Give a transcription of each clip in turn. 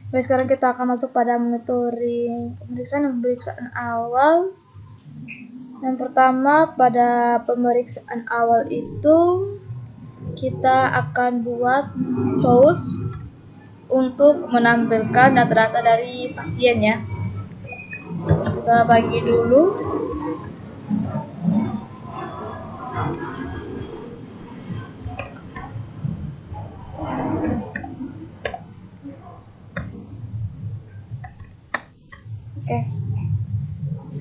Baik, sekarang kita akan masuk pada monitoring pemeriksaan awal. Yang pertama, pada pemeriksaan awal itu kita akan buat TOWS untuk menampilkan data-data dari pasien ya. Kita bagi dulu. Oke.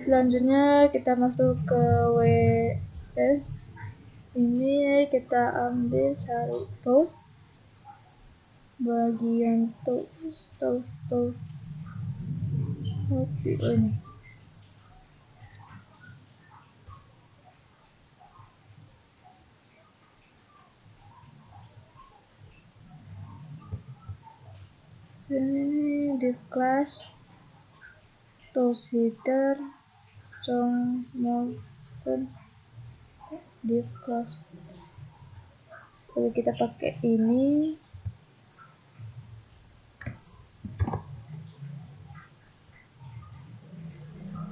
Selanjutnya kita masuk ke WS. Ini kita ambil cari TOWS. Bagian TOWS. Oke, ini. Ini di class TOWS header strong motion di class. Jadi kita pakai ini.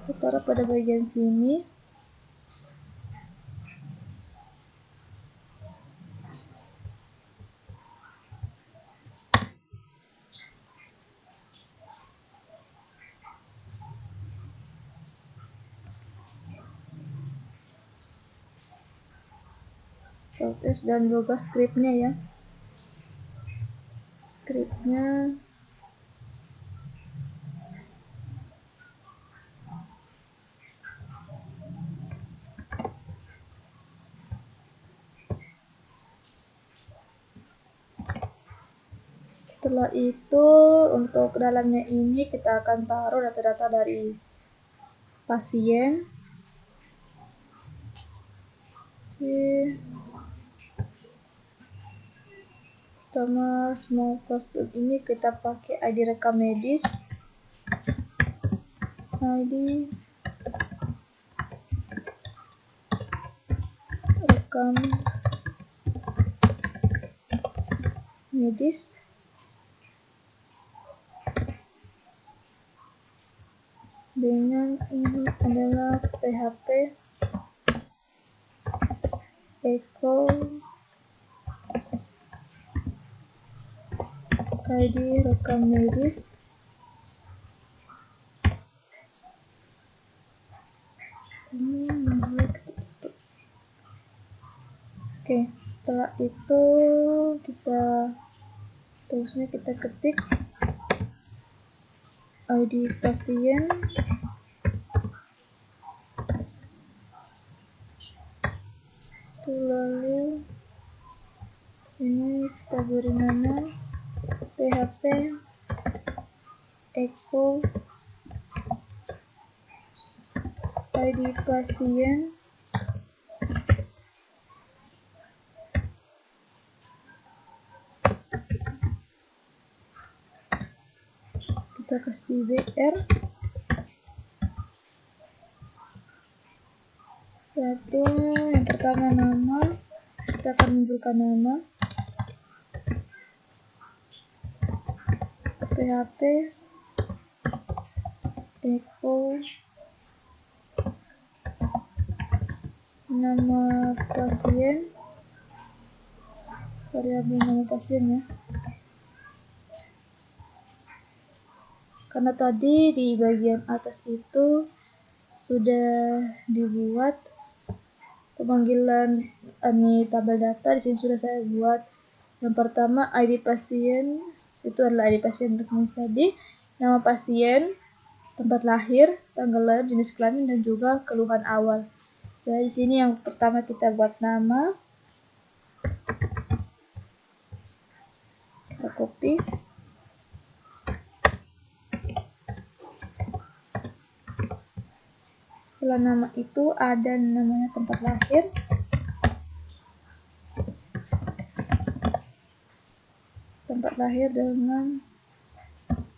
Kita taruh pada bagian sini. Proses dan juga scriptnya ya. Scriptnya setelah itu untuk dalamnya ini kita akan taruh data-data dari pasien. Sama small costum ini kita pakai ID rekam medis. ID rekam medis. Dengan ini adalah PHP Echo ID rekam medis. Oke, setelah itu terusnya kita ketik ID pasien, lalu sini kita beri nama PHP Echo ID pasien. Kita kasih BR. Satu, yang pertama nama, kita akan munculkan nama PHP Echo nama pasien, variabel nama pasien ya. Karena tadi di bagian atas itu sudah dibuat pemanggilan ini tabel data, di sini sudah saya buat. Yang pertama ID pasien, itu adalah ID pasien untuk tadi, nama pasien, tempat lahir, tanggal lahir, jenis kelamin, dan juga keluhan awal. Jadi di sini yang pertama kita buat nama, kita copy. Setelah nama itu ada namanya tempat lahir. Tempat lahir dengan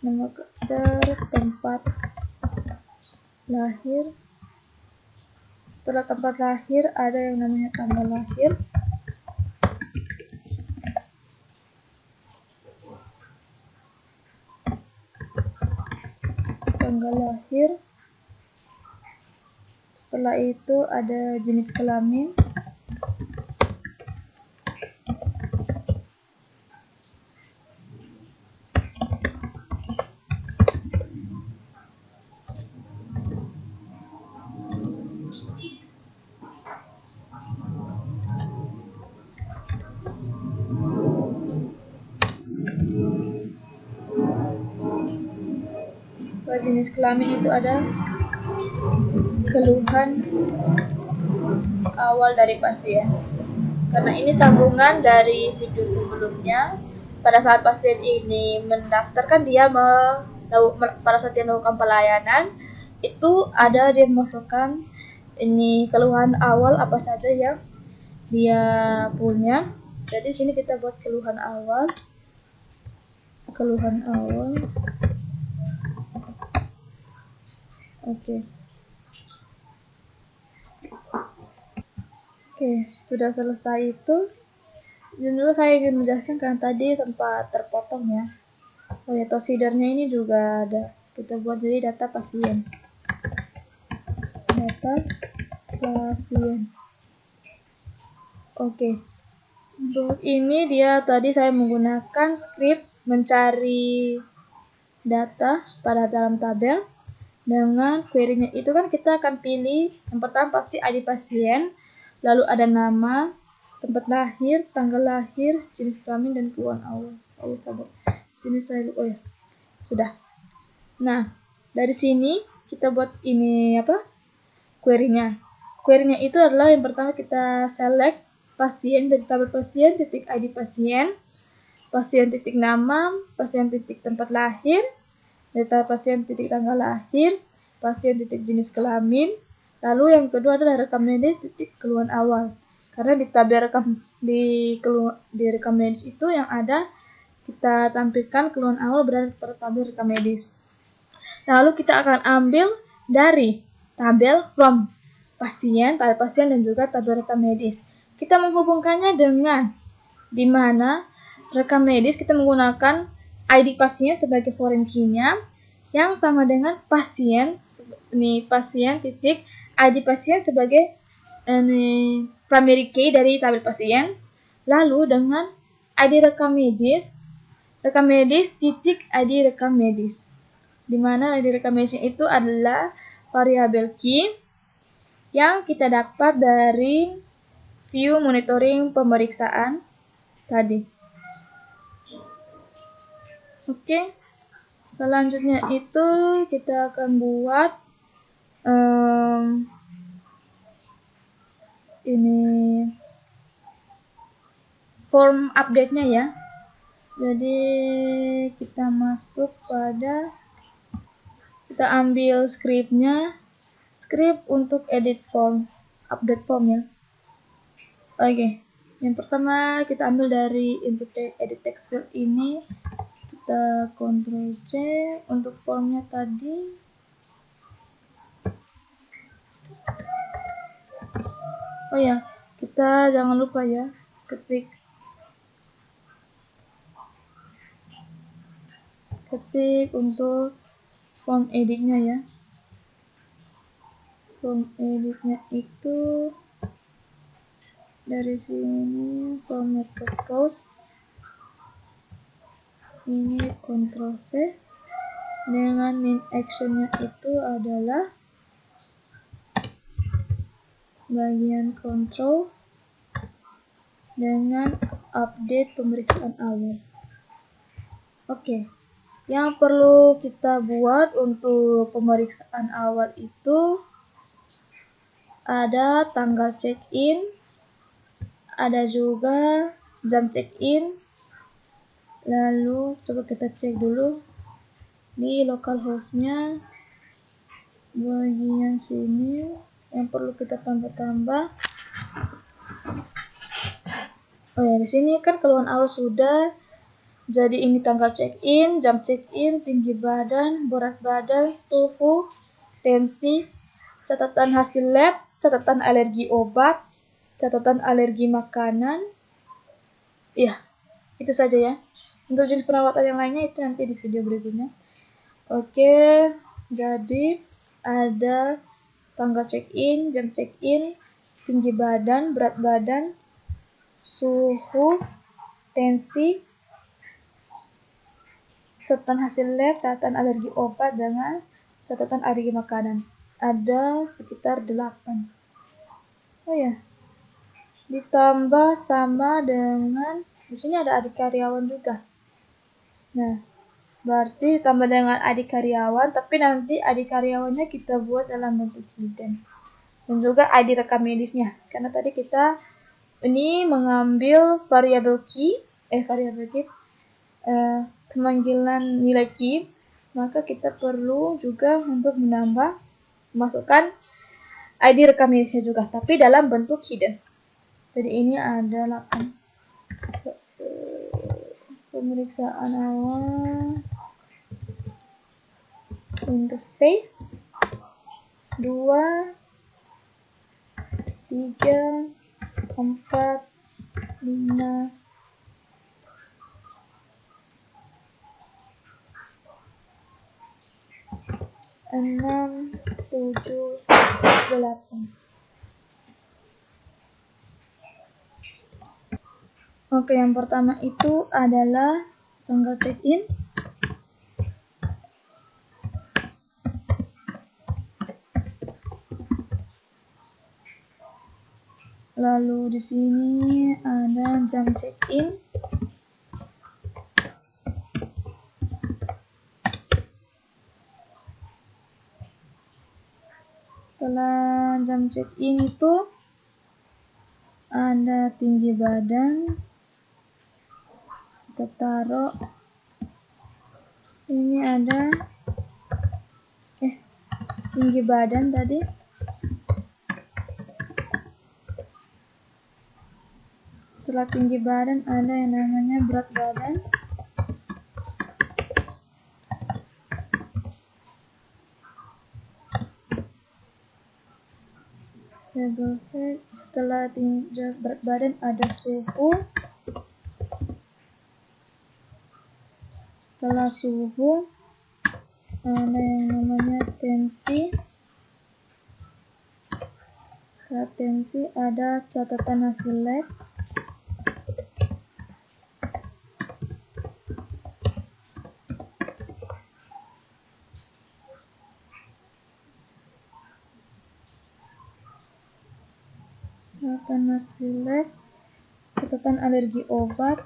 nama tempat lahir. Setelah tempat lahir ada yang namanya tanggal lahir. tanggal lahir. Setelah itu ada jenis kelamin. Pada jenis kelamin itu ada keluhan awal dari pasien. Karena ini sambungan dari video sebelumnya. Pada saat pasien ini mendaftarkan, pada saat dia melakukan pelayanan itu ada dia masukkan ini keluhan awal apa saja yang dia punya. Jadi sini kita buat keluhan awal. Oke, sudah selesai itu. Dulu saya ingin menjelaskan karena tadi sempat terpotong ya. Oh ya, prosedurnya ini juga ada. Kita buat jadi data pasien. Oke. Untuk ini dia tadi saya menggunakan script mencari data pada dalam tabel. Dengan query-nya itu kan kita akan pilih yang pertama pasti ID pasien, lalu ada nama, tempat lahir, tanggal lahir, jenis kelamin, dan keluhan awal. Sini saya sudah. Nah, dari sini kita buat ini query-nya. Query-nya itu adalah yang pertama kita select pasien dari tabel pasien titik ID pasien, pasien titik nama, pasien titik tempat lahir, data pasien titik tanggal lahir, pasien titik jenis kelamin, lalu yang kedua adalah rekam medis titik keluhan awal. Karena di tabel di rekam medis itu yang ada kita tampilkan keluhan awal berada pada tabel rekam medis. Lalu kita akan ambil dari tabel from tabel pasien dan juga tabel rekam medis. Kita menghubungkannya dengan di mana rekam medis kita menggunakan ID pasien sebagai foreign key-nya yang sama dengan pasien titik ID pasien sebagai primary key dari tabel pasien, lalu dengan ID rekam medis titik ID rekam medis, di mana ID rekam medis itu adalah variabel key yang kita dapat dari view monitoring pemeriksaan tadi. Oke, selanjutnya itu kita akan buat ini form update-nya ya. Jadi kita ambil script-nya, script untuk edit form, update form ya. Oke, yang pertama kita ambil dari input edit text field ini. Kita Ctrl C untuk formnya tadi. Oh ya, kita jangan lupa ya ketik untuk form editnya ya. Form editnya itu dari sini format post. Ini Ctrl V dengan name actionnya itu adalah bagian control dengan update pemeriksaan awal. Oke, yang perlu kita buat untuk pemeriksaan awal itu ada tanggal check-in, ada juga jam check-in. Lalu coba kita cek dulu di localhost-nya bagian sini yang perlu kita tambah. Oh ya, di sini kan keluhan awal sudah. Jadi ini tanggal check-in, jam check-in, tinggi badan, berat badan, suhu, tensi, catatan hasil lab, catatan alergi obat, catatan alergi makanan. Ya, itu saja ya. Untuk jenis perawatan yang lainnya itu nanti di video berikutnya. Oke, Jadi ada tanggal check-in, jam check-in, tinggi badan, berat badan, suhu, tensi, catatan hasil lab, catatan alergi obat, dengan catatan alergi makanan. Ada sekitar 8. Oh ya, ditambah sama dengan di sini ada adik karyawan juga. Nah, berarti tambah dengan adik karyawan, tapi nanti adik karyawannya kita buat dalam bentuk hidden. Dan juga ID rekam medisnya. Karena tadi kita ini mengambil variabel key, pemanggilan nilai key, maka kita perlu juga untuk masukkan ID rekam medisnya juga, tapi dalam bentuk hidden. Jadi ini ada 8. Pemeriksaan awal interface 2, 3, 4, 5, 6, 7, 8. Oke, yang pertama itu adalah tanggal check-in. Lalu di sini ada jam check-in. Setelah jam check-in itu ada tinggi badan. Kita taruh sini ada tinggi badan tadi. Setelah tinggi badan ada yang namanya berat badan. Setelah berat badan ada suhu. Setelah suhu ada yang namanya tensi. Setelah tensi ada catatan hasil lab. Catatan hasil lab, catatan alergi obat,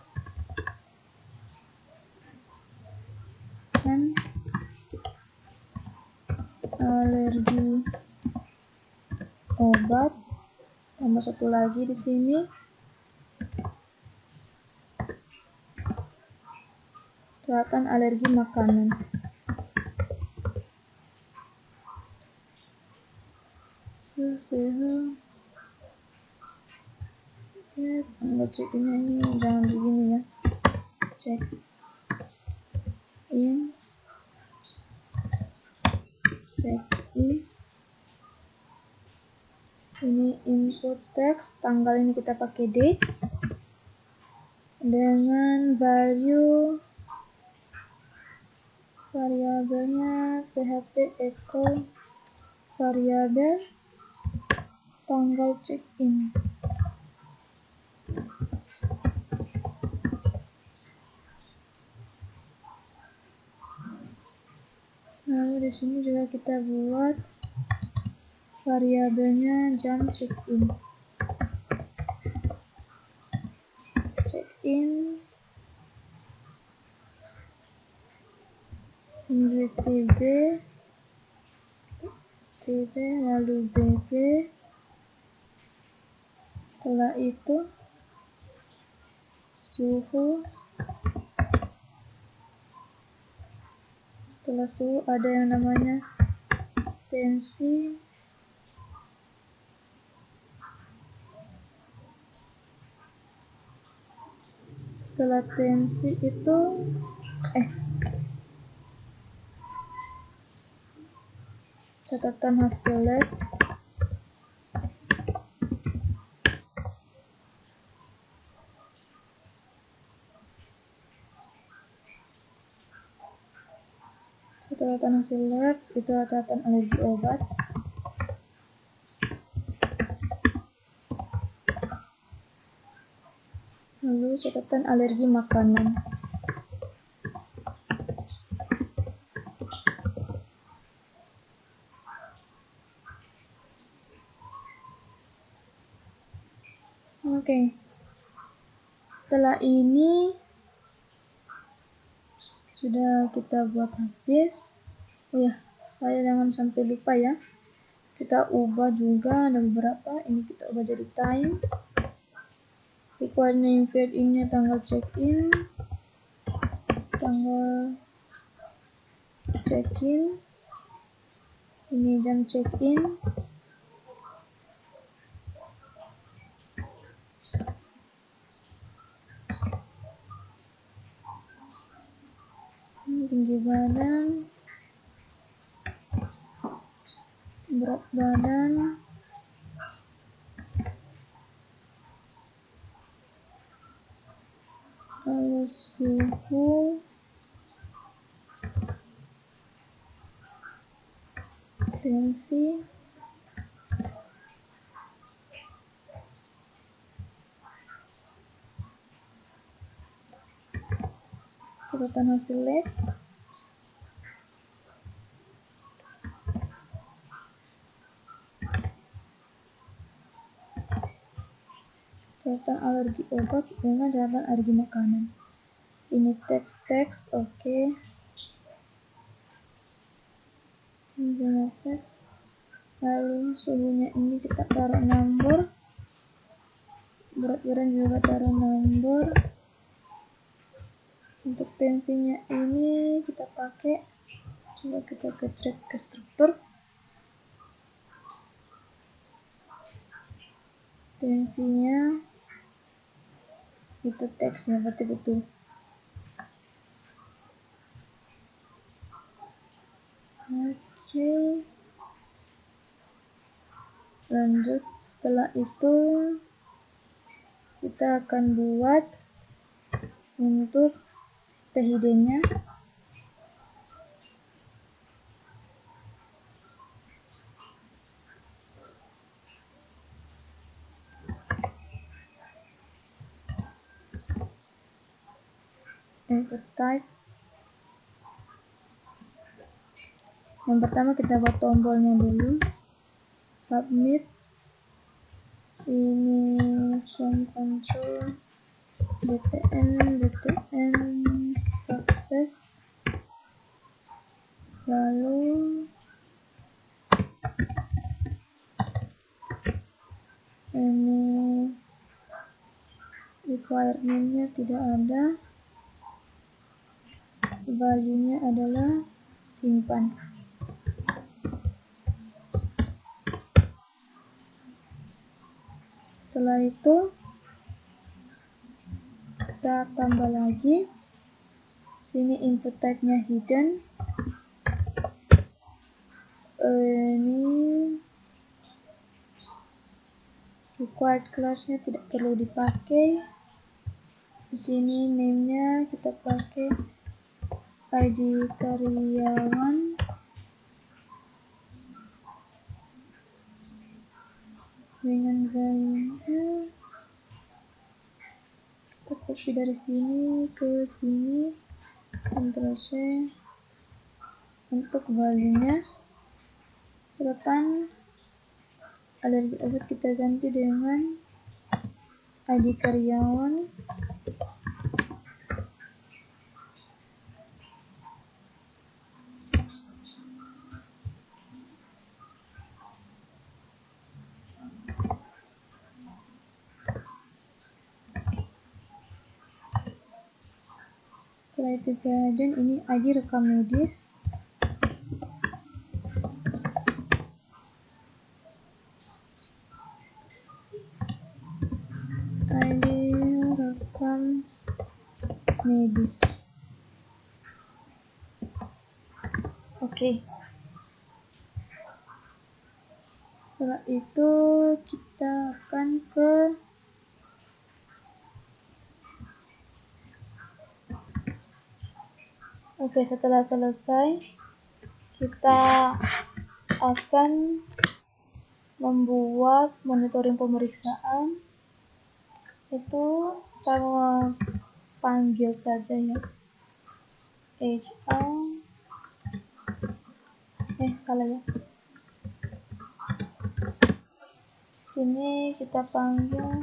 dan alergi obat. Tambah satu lagi di sini. Catatan alergi makanan. Tanggal check-innya ini jangan begini ya. Check in. Ini input text, tanggal ini kita pakai date dengan value variabelnya php echo variabel tanggal check-in. Lalu di sini juga kita buat variabelnya jam check-in. Check-in TB lalu BB. Setelah itu suhu. Setelah suhu ada yang namanya tensi. Setelah tensi itu catatan hasil lab. Catatan hasil lab itu catatan alergi obat. Lalu catatan alergi makanan. Oke. Setelah ini sudah kita buat habis. Oh ya, saya jangan sampai lupa ya. Kita ubah juga ada beberapa. Ini kita ubah jadi time. Required name field ini tanggal check-in. Tanggal check-in. Ini jam check-in. Tinggi badan, berat badan, lalu suhu, tensi, catatan hasil lab, catatan alergi obat dengan catatan alergi makanan. Ini teks, oke. Ini teks. Lalu suhunya ini kita taruh number, berat badan juga taruh number. Untuk tensinya ini kita pakai, coba kita kecek ke struktur. Tensinya itu teksnya berarti betul. Oke. Lanjut, setelah itu kita akan buat untuk PID-nya. Input type. Yang pertama kita buat tombolnya dulu. Submit. Ini from control btn success. Lalu ini required name-nya tidak ada. Value-nya adalah simpan. Setelah itu kita tambah lagi. Sini input type-nya hidden. Ini required class-nya tidak perlu dipakai. Di sini name-nya kita pakai ID karyawan. Dengan value-nya kita copy dari sini ke sini, Ctrl C. Untuk value-nya catatan alergi obat kita ganti dengan ID karyawan. Setelah itu dan ini ID rekam medis. ID rekam medis. Oke. Setelah itu kita akan ke setelah selesai kita akan membuat monitoring pemeriksaan. Itu sama panggil saja ya, HR, salah ya, sini kita panggil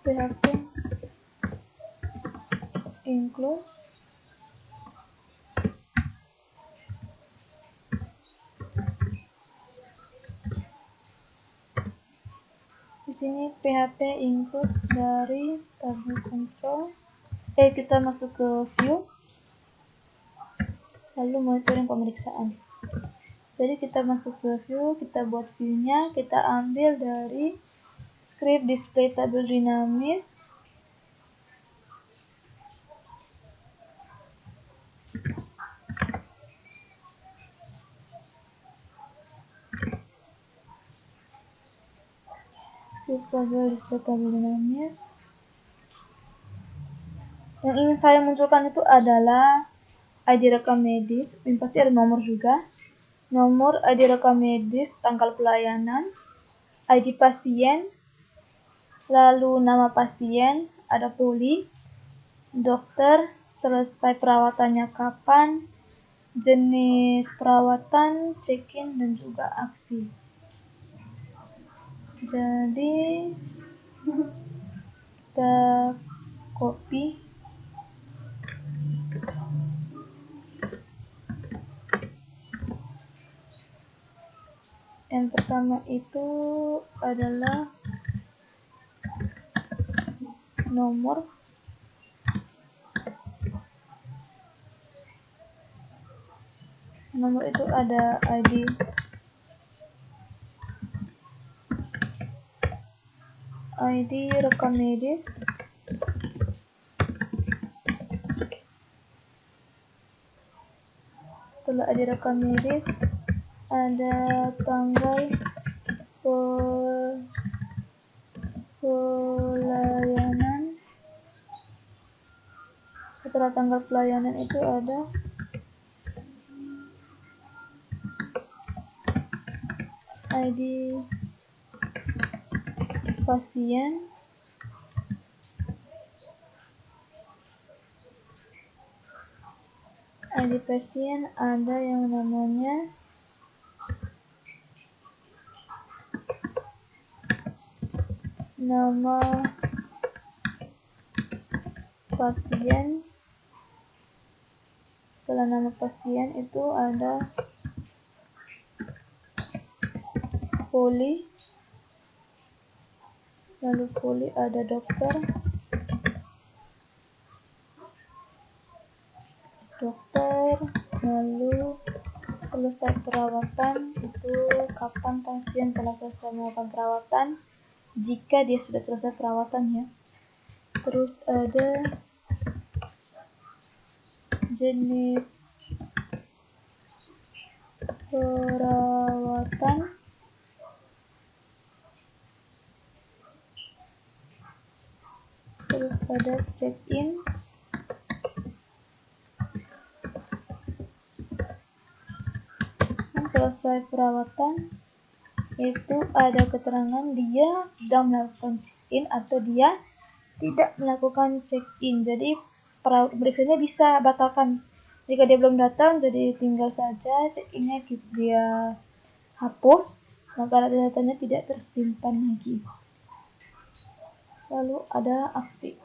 PHP include di sini PHP include dari tabel control. Kita masuk ke view, lalu monitoring pemeriksaan. Jadi kita masuk ke view, kita buat view-nya, kita ambil dari script display tabel dinamis. Script tabel display tabel dinamis. Yang ingin saya munculkan itu adalah ID rekam medis, ini pasti ada nomor juga. Nomor, ID rekam medis, tanggal pelayanan, ID pasien, lalu nama pasien, ada poli, dokter, selesai perawatannya kapan, jenis perawatan, check-in, dan juga aksi. Jadi kita copy. Yang pertama itu adalah nomor. Nomor itu ada ID rekam medis, setelah ID rekam medis ada tanggal pelayanan. Setelah tanggal pelayanan itu ada ID pasien, ID pasien ada yang namanya nama pasien. Setelah nama pasien itu ada poli, lalu poli ada dokter, lalu selesai perawatan itu kapan pasien telah selesai melakukan perawatan, jika dia sudah selesai perawatannya. Terus ada jenis perawatan, terus ada check-in, dan selesai perawatan itu ada keterangan dia sedang melakukan check-in atau dia tidak melakukan check-in. Jadi pemeriksanya bisa batalkan. Jika dia belum datang, jadi tinggal saja check-innya dia hapus, maka datanya tidak tersimpan lagi. Lalu ada aksi.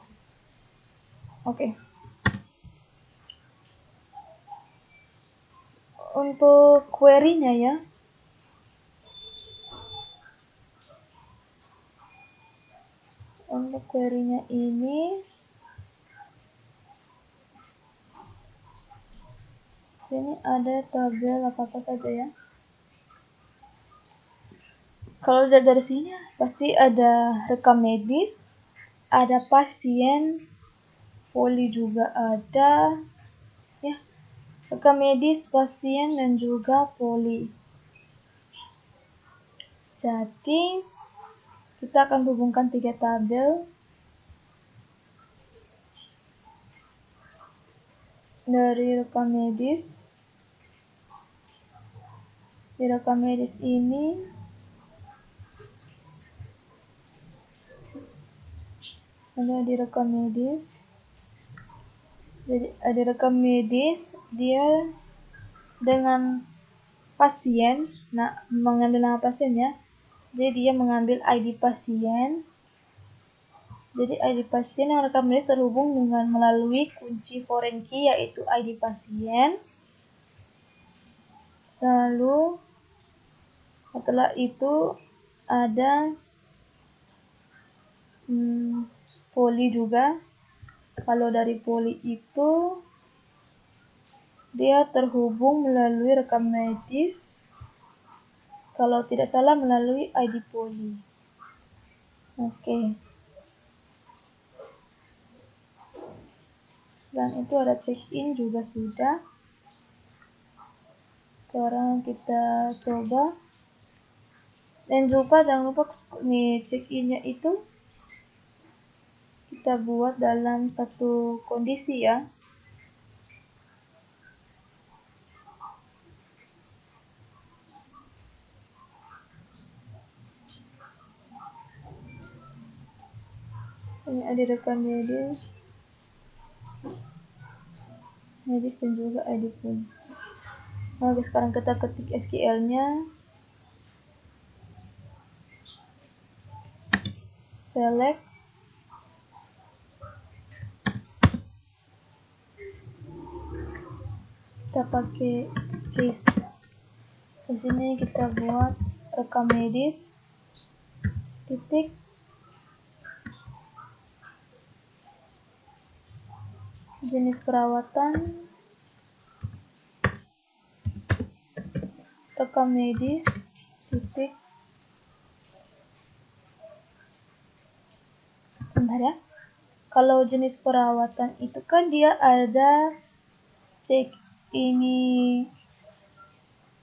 Oke. Untuk query-nya ya. Untuk query-nya ini sini ada tabel apa saja ya. Kalau dari sini pasti ada rekam medis, ada pasien, poli juga ada ya, rekam medis, pasien, dan juga poli. Jadi kita akan hubungkan 3 tabel dari rekam medis. Di rekam medis ini ada di rekam medis. Jadi ada rekam medis, dia dengan pasien, mengambil nama pasiennya. Jadi dia mengambil ID pasien. Jadi ID pasien yang rekam medis terhubung dengan melalui kunci foreign key, yaitu ID pasien. Lalu setelah itu ada poli juga. Kalau dari poli itu dia terhubung melalui rekam medis, kalau tidak salah melalui ID poli. Oke. Dan itu ada check-in juga sudah. Sekarang kita coba. Dan jangan lupa nih check-innya itu kita buat dalam satu kondisi ya. Ini ada rekam medis dan juga ID pun. Oke, sekarang kita ketik SQL-nya. Select. Kita pakai case. Di sini kita buat rekam medis. Titik. Jenis perawatan. Rekam medis. Titik. Bentar ya. Kalau jenis perawatan itu kan dia ada cek ini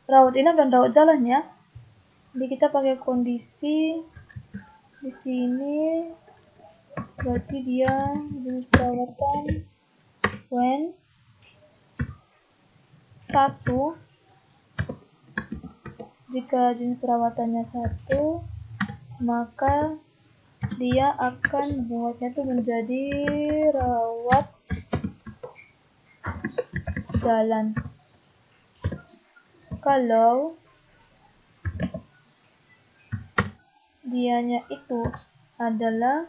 rawat inap dan rawat jalan ya. Jadi kita pakai kondisi di sini, berarti dia jenis perawatan when 1. Jika jenis perawatannya 1, maka dia akan membuatnya itu menjadi rawat jalan. Kalau dianya itu adalah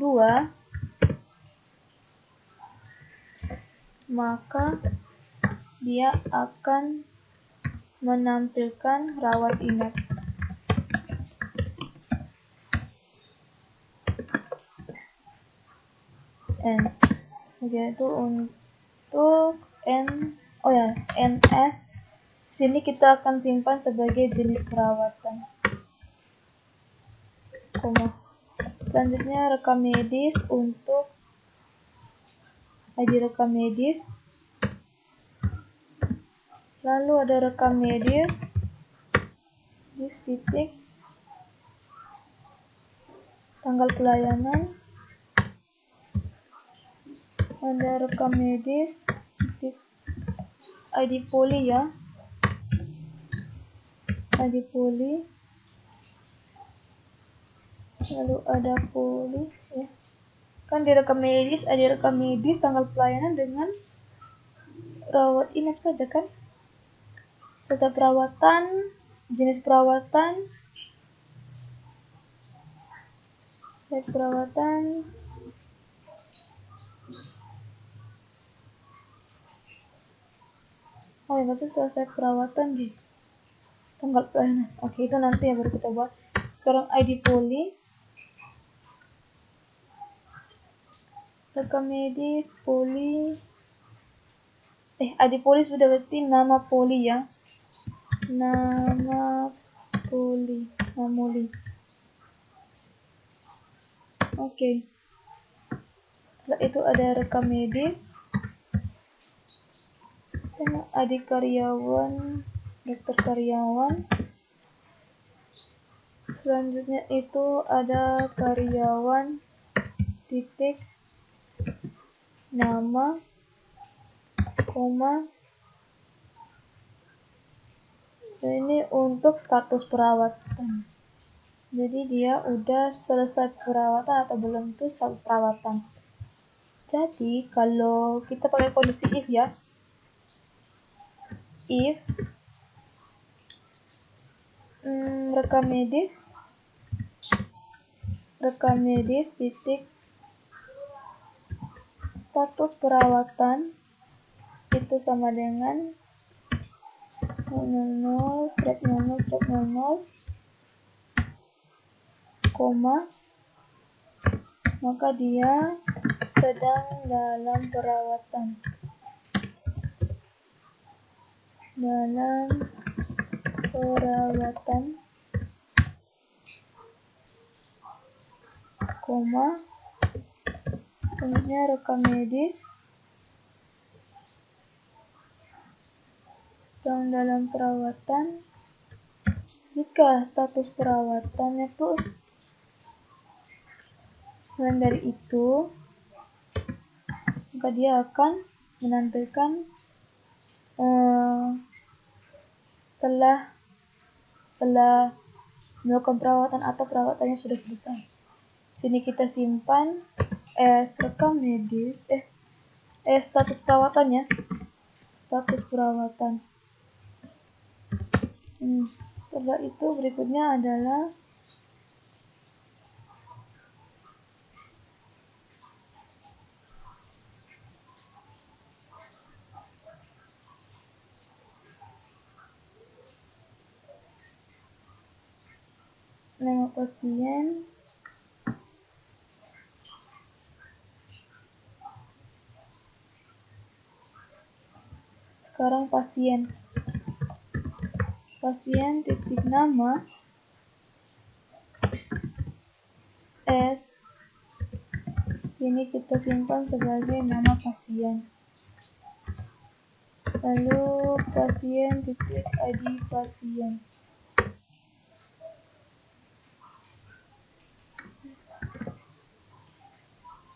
2, maka dia akan menampilkan rawat inap. Yaitu untuk NS. Sini kita akan simpan sebagai jenis perawatan. Selanjutnya rekam medis untuk ID rekam medis. Lalu ada rekam medis di titik tanggal pelayanan. Ada rekam medis titik ID poli ya. ID poli. Lalu ada poli ya. Kan di rekam medis ada rekam medis tanggal pelayanan dengan rawat inap saja kan. Jasa perawatan, jenis perawatan, set perawatan, itu selesai perawatan di tanggal pelayanan. Oke, itu nanti yang baru kita buat. Sekarang ID poli, rekam medis, poli. ID poli sudah, berarti nama poli ya. Nama poli, namoli. Oke. Setelah itu ada rekam medis. Adik karyawan, dokter karyawan. Selanjutnya itu ada karyawan titik nama koma. Ini untuk status perawatan. Jadi dia udah selesai perawatan atau belum, itu status perawatan. Jadi kalau kita pakai kondisi if ya, if rekam medis titik status perawatan itu sama dengan 00/00, koma, maka dia sedang dalam perawatan. Koma, selanjutnya rekam medis sedang dalam perawatan. Jika status perawatannya tuh selain dari itu, maka dia akan menampilkan telah melakukan perawatan atau perawatannya sudah selesai. Sini kita simpan rekam medis, status perawatannya, status perawatan. Setelah itu berikutnya adalah nama pasien, sekarang pasien titik nama sini kita simpan sebagai nama pasien, lalu pasien titik ID pasien.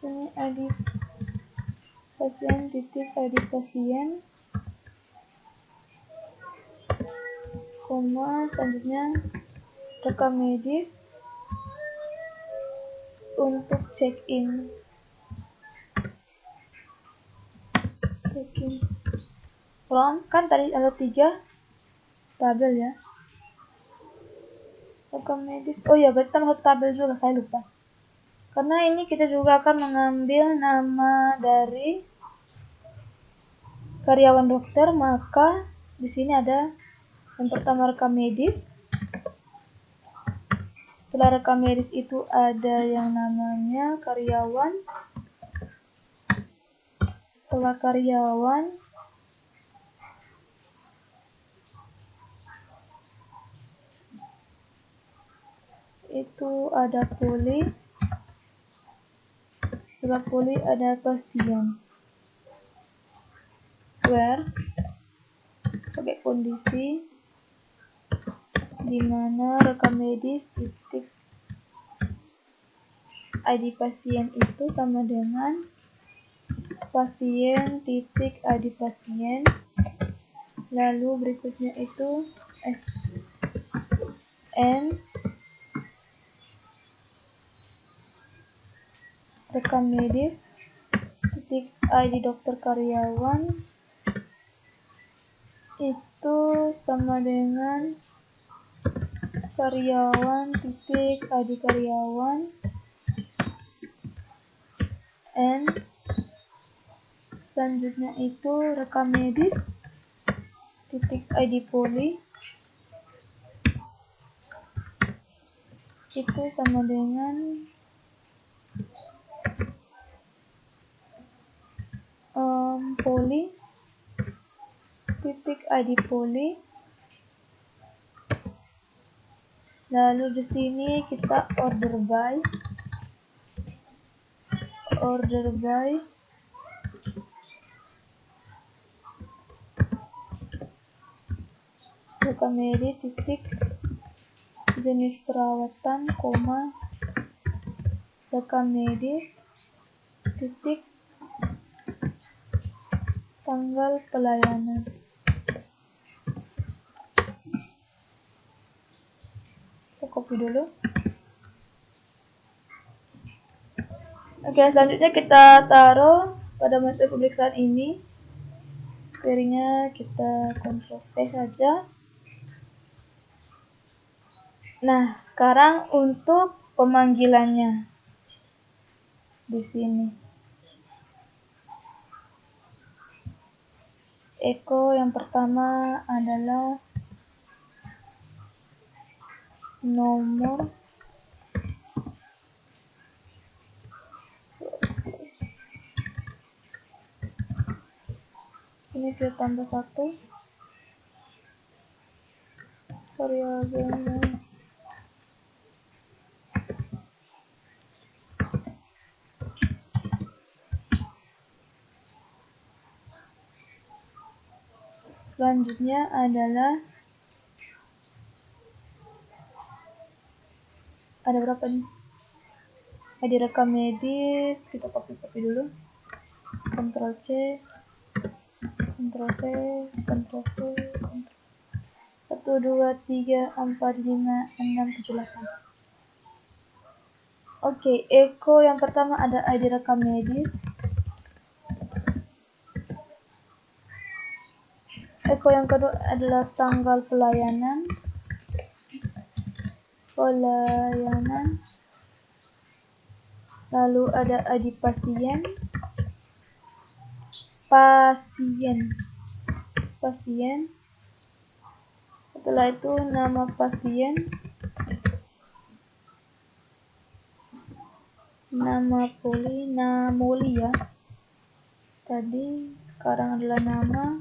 Ini ID pasien titik ID pasien, koma, selanjutnya rekam medis untuk check-in. Kan tadi ada 3 tabel ya. Rekam medis. Oh ya, berarti tambah 1 tabel juga, saya lupa. Karena ini kita juga akan mengambil nama dari karyawan dokter, maka di sini ada yang pertama rekam medis. Setelah rekam medis itu ada yang namanya karyawan. Setelah karyawan itu ada poli. Setelah poli ada pasien. Where pakai kondisi di mana rekam medis titik ID pasien itu sama dengan pasien titik ID pasien. Lalu berikutnya itu n rekam medis titik ID dokter karyawan itu sama dengan karyawan titik ID karyawan n. Selanjutnya itu rekam medis titik ID poli itu sama dengan poli titik ID poli. Lalu di sini kita order by rekam medis titik jenis perawatan, koma, rekam medis titik tanggal pelayanan. Kita copy dulu. Oke, selanjutnya kita taruh pada metode pemeriksaan ini. Query-nya kita Ctrl V saja. Nah, sekarang untuk pemanggilannya di sini. Echo yang pertama adalah nomor sini kita tambah 1 variabelnya. Selanjutnya adalah ada berapa nih? Ada rekam medis, kita copy dulu. Ctrl C, Ctrl V, Ctrl V, 1, 2, 3, 4, 5, 6, 7, 8. Oke, echo yang pertama ada ID rekam medis. Echo yang kedua adalah tanggal pelayanan. Lalu ada ID pasien. Setelah itu nama pasien, nama Moli ya. Tadi, sekarang adalah nama.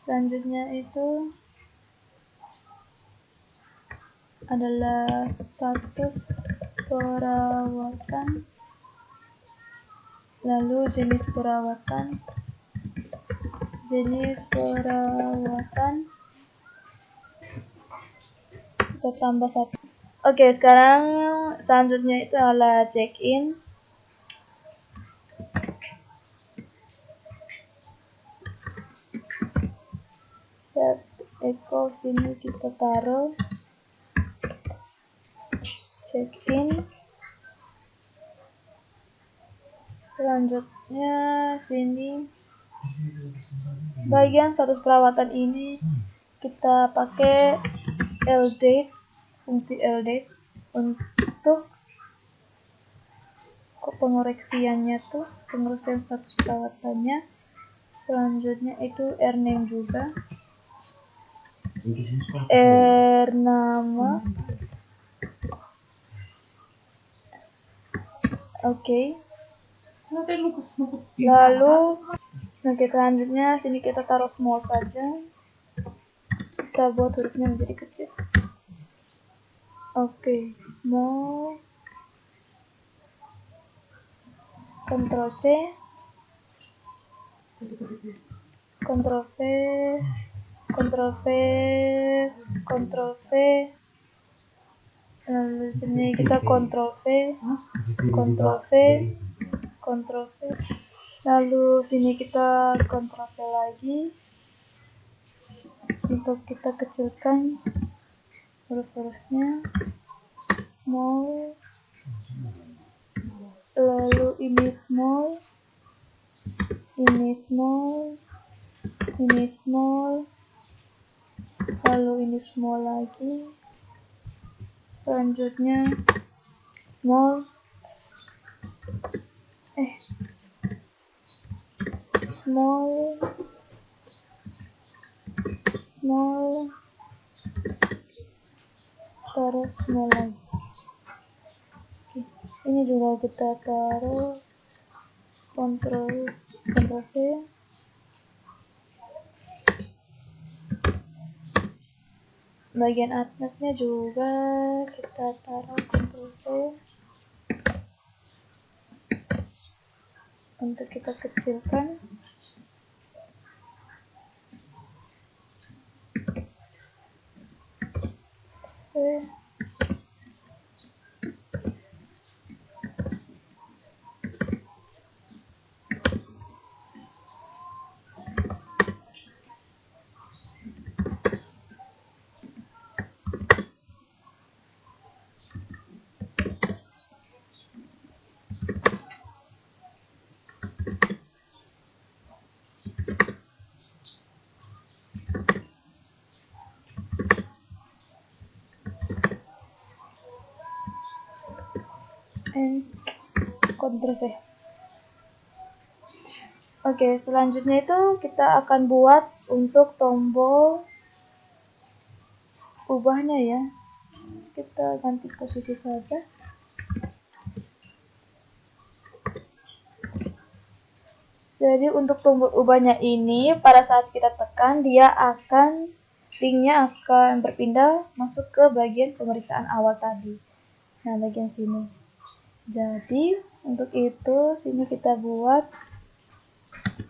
Selanjutnya itu adalah status perawatan, lalu jenis perawatan, kita tambah 1. Oke, sekarang selanjutnya itu adalah check-in. Echo sini kita taruh check-in. Selanjutnya sini bagian status perawatan ini kita pakai LDate, fungsi LDate untuk pengoreksiannya pengoreksian status perawatannya. Selanjutnya itu name juga, nama. Oke. Lalu selanjutnya sini kita taruh small saja. Kita buat hurufnya menjadi kecil. Oke, small. Ctrl C, Ctrl V, Ctrl V, Ctrl V. Lalu sini kita Ctrl V, Ctrl V, Ctrl V. Lalu sini kita Ctrl V lagi. Untuk kita kecilkan huruf-hurufnya, small. Lalu ini small, ini small, ini small, lalu ini small lagi. Selanjutnya small, small, taruh small lagi. Oke, ini juga kita taruh Ctrl V. Bagian atasnya juga kita taruh Ctrl V untuk kita kecilkan. Oke, selanjutnya itu kita akan buat untuk tombol ubahnya ya. Kita ganti posisi saja. Jadi untuk tombol ubahnya ini pada saat kita tekan linknya akan berpindah masuk ke bagian pemeriksaan awal tadi. Nah, bagian sini. Jadi untuk itu sini kita buat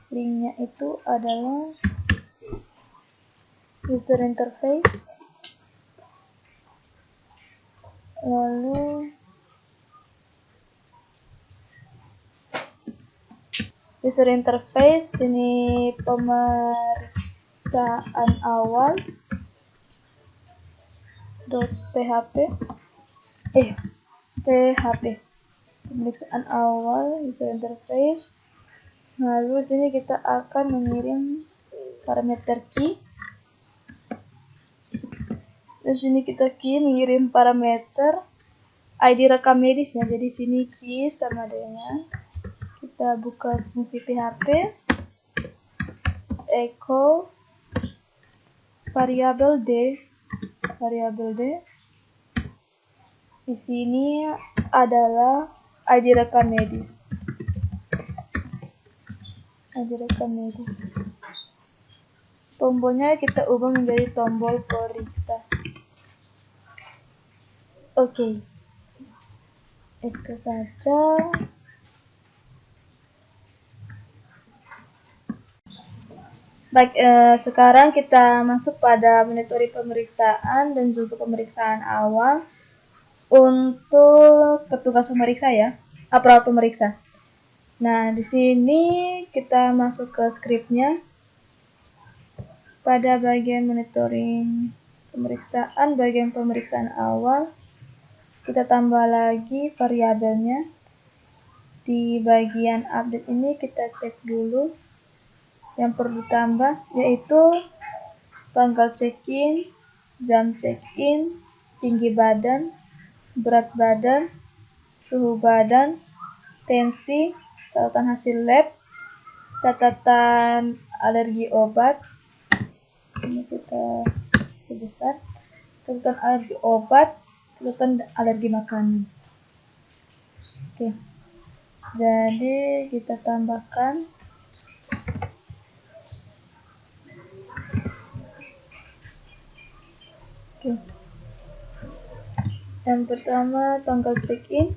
linknya itu adalah user interface, lalu user interface, sini pemeriksaan awal .php pemeriksaan awal user interface. Lalu sini kita akan mengirim parameter key. Di sini kita mengirim parameter ID rekam medis ya. Jadi sini key sama dengan kita buka fungsi PHP echo variabel D. Di sini adalah ID rekam medis. Tombolnya kita ubah menjadi tombol periksa. Oke. Itu saja. Baik, sekarang kita masuk pada monitoring pemeriksaan dan juga pemeriksaan awal untuk petugas pemeriksa ya, aparat pemeriksa. Nah, di sini kita masuk ke scriptnya. Pada bagian monitoring pemeriksaan, bagian pemeriksaan awal, kita tambah lagi variabelnya. Di bagian update ini kita cek dulu yang perlu tambah, yaitu tanggal check-in, jam check-in, tinggi badan, berat badan, suhu badan, tensi, catatan hasil lab, catatan alergi obat. Ini kita sebesar catatan alergi obat, catatan alergi makanan. Oke. Jadi kita tambahkan yang pertama tanggal check-in,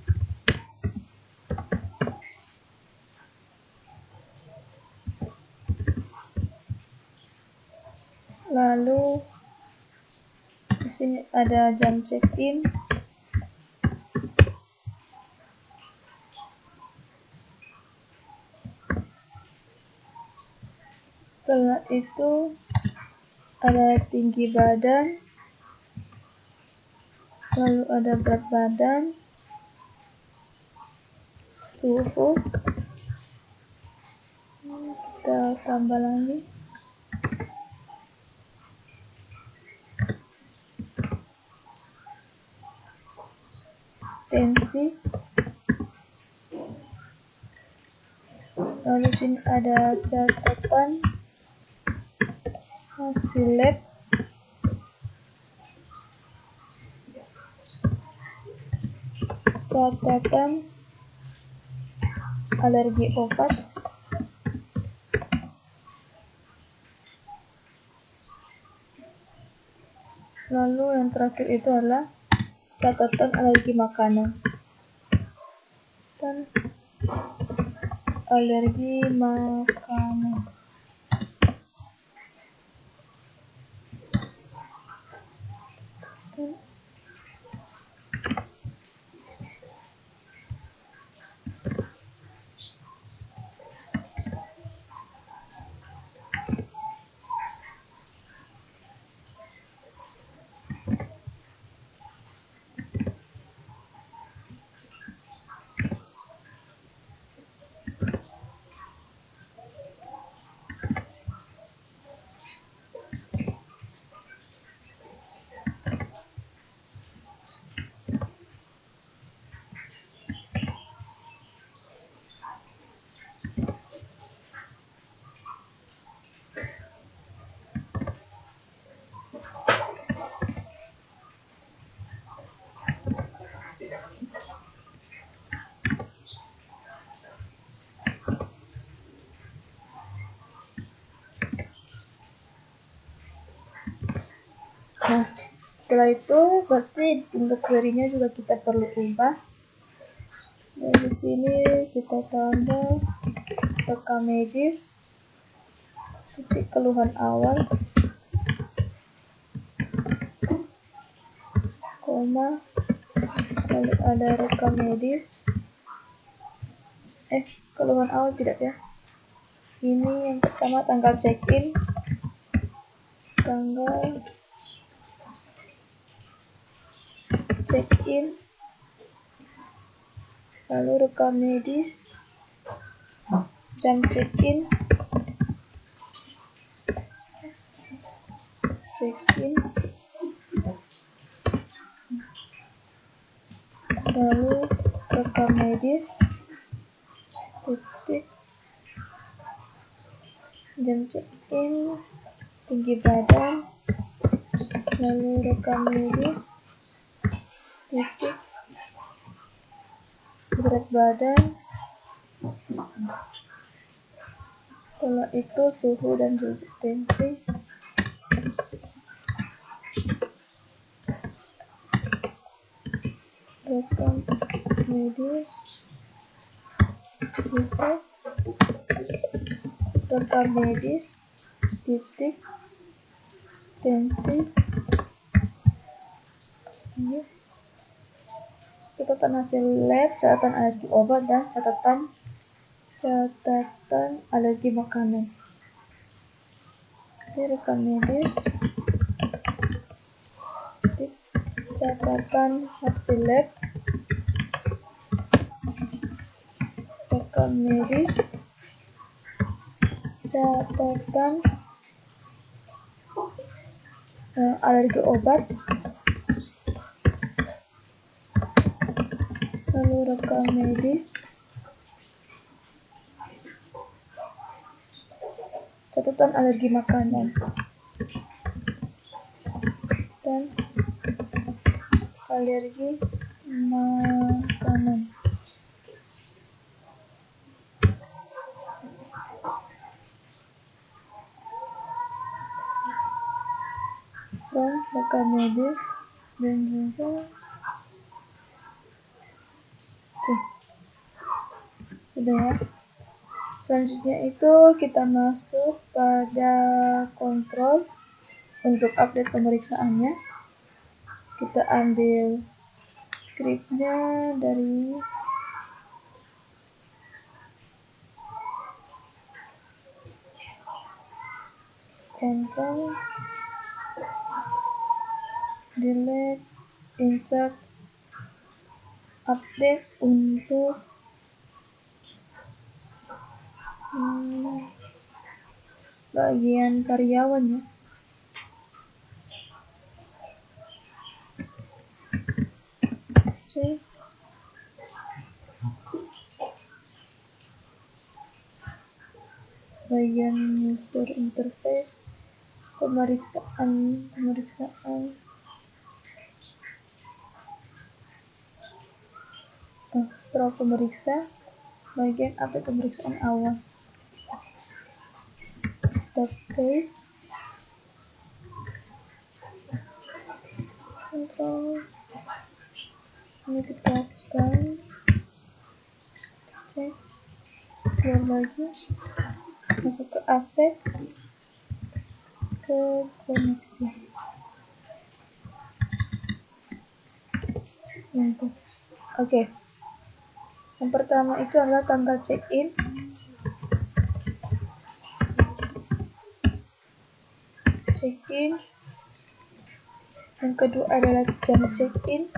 lalu di sini ada jam check-in, setelah itu ada tinggi badan, lalu ada berat badan, suhu, kita tambah lagi, tensi, lalu sini ada catatan hasil lab, catatan alergi obat, lalu yang terakhir itu adalah catatan alergi makanan dan alergi makanan. Setelah itu berarti untuk query-nya juga kita perlu ubah. Dari sini kita tambah rekam medis, titik keluhan awal, koma, lalu ada rekam medis. Keluhan awal tidak ya. Ini yang pertama tanggal check-in, lalu rekam medis, jam check-in, lalu rekam medis, titik, jam check-in, tinggi badan, lalu rekam medis, titik, berat badan, setelah itu suhu dan juga tensi, rekam medis, suhu, rekam medis, titik, tensi, catatan hasil lab, catatan alergi obat, dan catatan alergi makanan. Jadi rekam medis, titik, catatan hasil lab, rekam medis, catatan alergi obat, lalu rekam medis, catatan alergi makanan, dan alergi makanan. Dan rekam medis dan juga sudah ya. Selanjutnya itu kita masuk pada kontrol untuk update pemeriksaannya. Kita ambil scriptnya dari control, delete, insert, update untuk bagian karyawan ya. Cek. Bagian user interface, pemeriksaan pemeriksa, bagian update pemeriksaan awal, database, control, ini kita hapuskan, cek, keluar lagi, masuk ke aset, ke koneksi. Oke. Yang pertama itu adalah tanggal check-in. Yang kedua adalah jam check-in.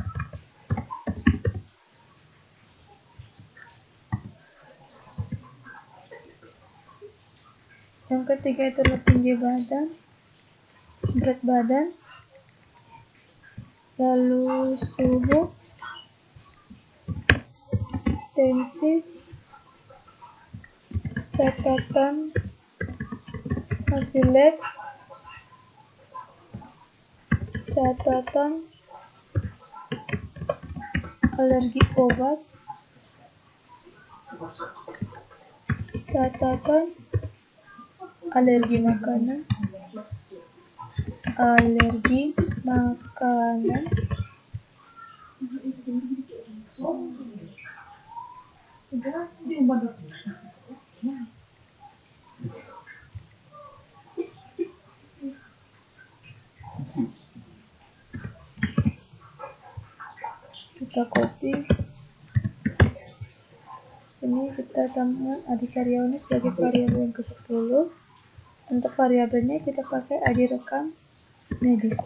Yang ketiga itu adalah tinggi badan, berat badan, lalu suhu, tensi, catatan hasil lab, catatan alergi obat, catatan alergi makanan, alergi makanan kita copy. Ini kita tambahkan ID karyawannya sebagai variabel yang ke-10. Untuk variabelnya kita pakai ID rekam medis.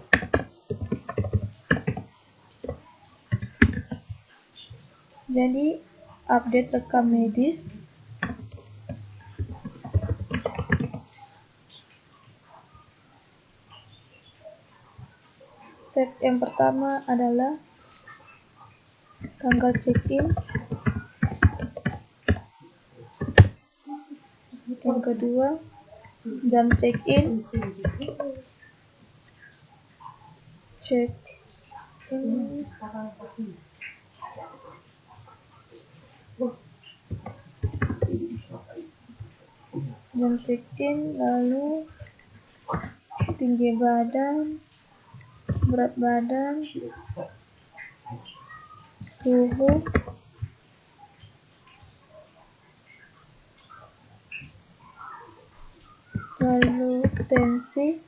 Jadi update rekam medis. Step yang pertama adalah tanggal check-in. Yang kedua, jam check-in. Jam check-in, lalu tinggi badan, berat badan, suhu, lalu tensi.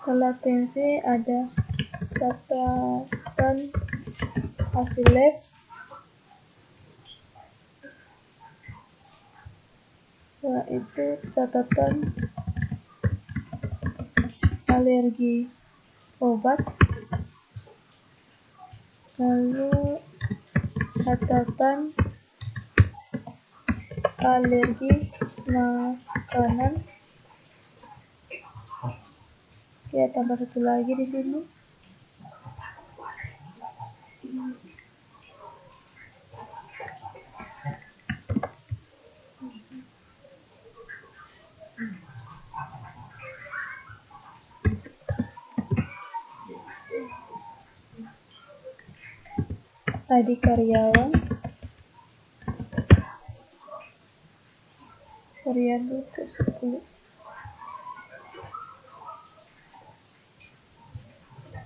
Setelah tensi ada catatan hasil lab, setelah itu catatan alergi obat, lalu catatan alergi makanan. Oke, tambah satu lagi di sini. ID karyawan, variabel ke-10.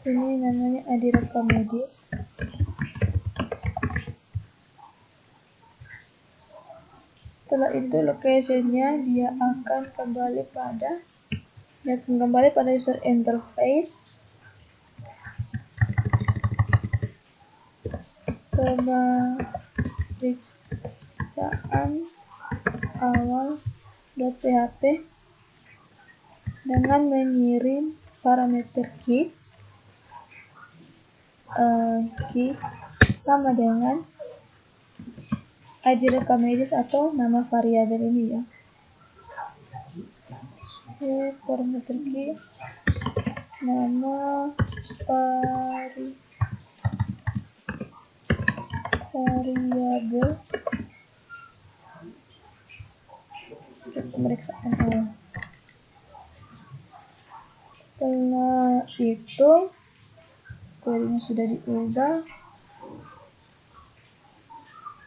Ini namanya ID rekam medis. Setelah itu location-nya dia akan kembali pada user interface. Pemeriksaan awal.php dengan mengirim parameter key sama dengan ID rekam medis atau nama variabel ini ya. Parameter key nama variabel pemeriksaan awal. Setelah itu query-nya sudah diubah.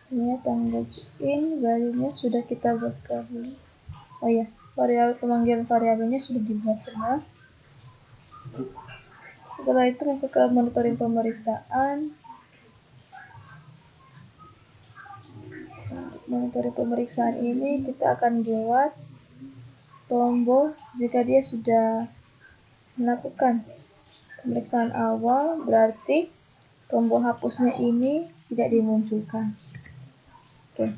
Ini tanggal check-in, value-nya sudah kita buat dulu. Oh ya, pemanggilan variabelnya sudah dibuat semua. Setelah itu masuk ke monitoring pemeriksaan. Untuk monitoring pemeriksaan ini kita akan buat tombol jika dia sudah melakukan pemeriksaan awal, berarti tombol hapusnya ini tidak dimunculkan. Oke.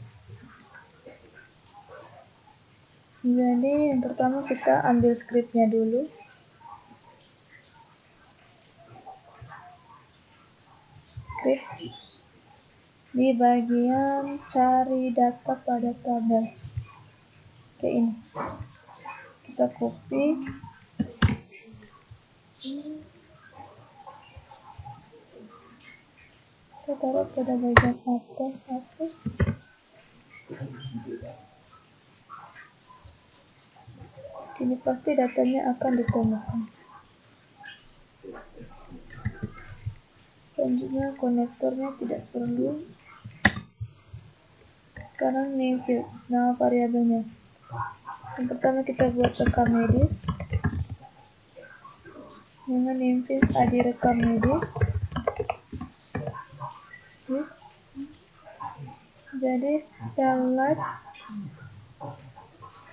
Jadi yang pertama kita ambil scriptnya dulu. Script di bagian cari data pada tabel. Oke, ini kita copy. Kita taruh pada bagian atas hapus. Ini pasti datanya akan ditemukan. Selanjutnya konektornya tidak perlu. Sekarang name field, nama variabelnya. Yang pertama kita buat rekam medis dengan input ID rekam medis. Jadi select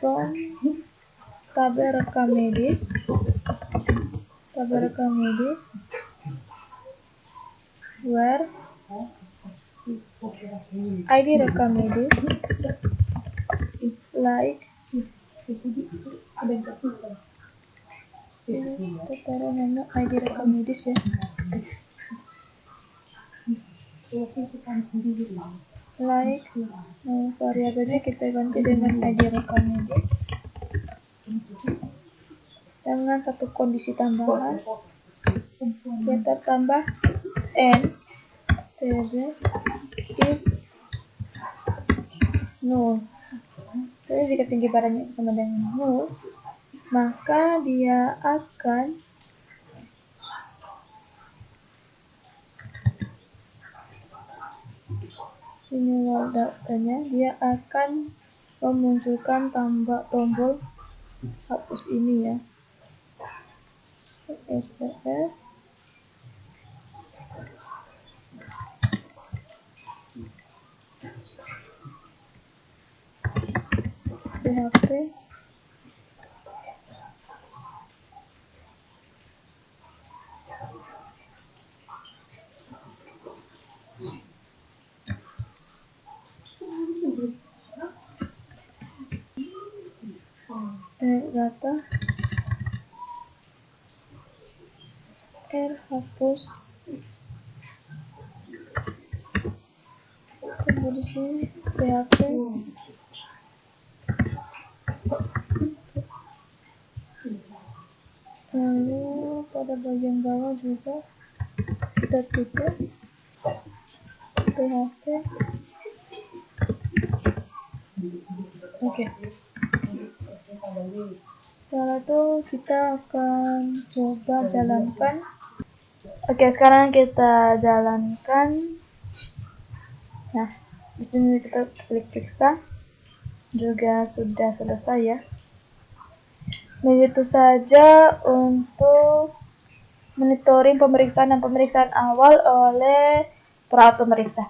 from tabel rekam medis, where ID rekam medis like kita taruh nama ID rekam medis ya, like variabelnya kita ganti dengan ID rekam medis dengan satu kondisi tambahan, kita tambah n tb is null. Jadi jika tinggi badannya sama dengan null, maka dia akan ini datanya, dia akan memunculkan tombol hapus ini ya, STR PHP data hapus, tunggu di sini PHP lalu pada bagian bawah juga kita tutup PHP. Oke. Setelah itu kita akan coba jalankan. Oke, sekarang kita jalankan. Nah, di sini kita klik periksa, juga sudah selesai ya. Begitu saja untuk monitoring pemeriksaan dan pemeriksaan awal oleh perawat pemeriksa.